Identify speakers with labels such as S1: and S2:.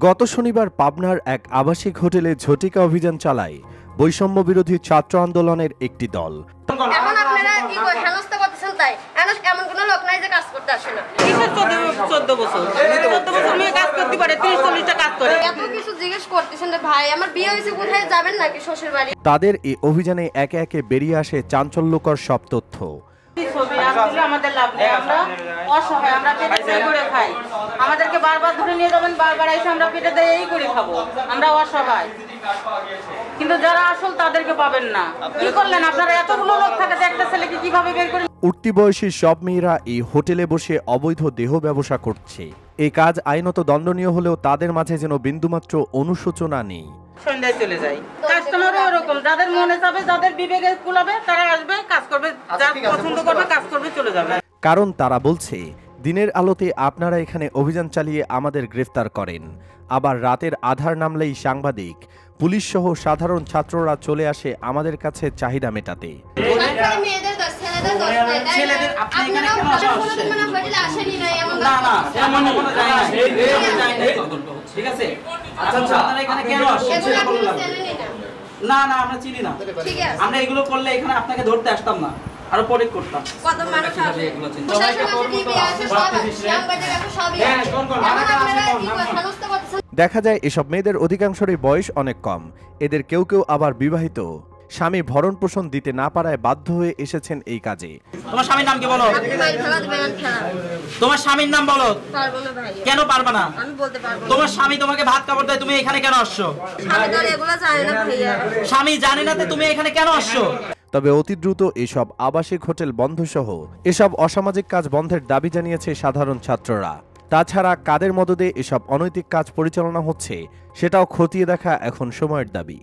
S1: গত শনিবার পাবনার এক আবাসিক হোটেলে ঝটিকা অভিযান চালায় বৈষম্য বিরোধী ছাত্র আন্দোলনের একটি দল। তাদের এই অভিযানে একে একে বেরিয়ে আসে চাঞ্চল্যকর সব তথ্য।
S2: আমাদেরকে বারবার ধরে নিয়ে যাবেন, বারবার এসে আমরা পেটে দিয়ে এই করে খাবো, আমরা অসহায়। কিন্তু যারা আসল তাদেরকে পাবেন না। কি করলেন আপনারা? এতগুলো লোক থাকাতে একটা ছেলেকে কিভাবে বের করে?
S1: উঠতি বয়সী সব মেয়েরা এই হোটেলে বসে অবৈধ দেহ ব্যবসা করছে। এই কাজ আইনত দণ্ডনীয় হলেও তাদের মাঝে যেন বিন্দুমাত্র অনুশোচনা নেই।
S2: সন্ধ্যায় চলে যায়। কাস্টমারও এরকম, যাদের মনে যাবে, যাদের বিবেকে কুলাবে তারা আসবে, কাজ করবে, যার পছন্দ করবে কাজ করবে, চলে যাবে।
S1: কারণ তারা বলছে, দিনের আলোতে আপনারা এখানে অভিযান চালিয়ে আমাদের গ্রেফতার করেন, আবার রাতের আধার নামলেই সাংবাদিক, পুলিশ সহ সাধারণ ছাত্ররা চলে আসে আমাদের কাছে চাহিদা মেটাতে।
S3: না না, আমরা চিনি না। আমরা এগুলো করলে এখানে আপনাকে ধরতে আসতাম না, আরো পরে করতাম।
S1: দেখা যায় এসব মেয়েদের অধিকাংশেরই বয়স অনেক কম। এদের কেউ কেউ আবার বিবাহিত, স্বামী ভরণ পোষণ দিতে না পারায় বাধ্য হয়ে এসেছেন এই কাজে।
S3: তোমার স্বামীর নাম কি বলো? তোমার স্বামীর নাম বলো। কেন পারবে না? তোমার স্বামী তোমাকে ভাত কাপড় দেয়, তুমি এখানে কেন আসছো? স্বামী জানে না তুমি এখানে কেন আসছো?
S1: তবে অতি দ্রুত এসব আবাসিক হোটেল বন্ধ সহ এসব অসামাজিক কাজ বন্ধের দাবি জানিয়েছে সাধারণ ছাত্ররা। তাছাড়া কাদের মদদে এসব অনৈতিক কাজ পরিচালনা হচ্ছে সেটাও খতিয়ে দেখা এখন সময়ের দাবি।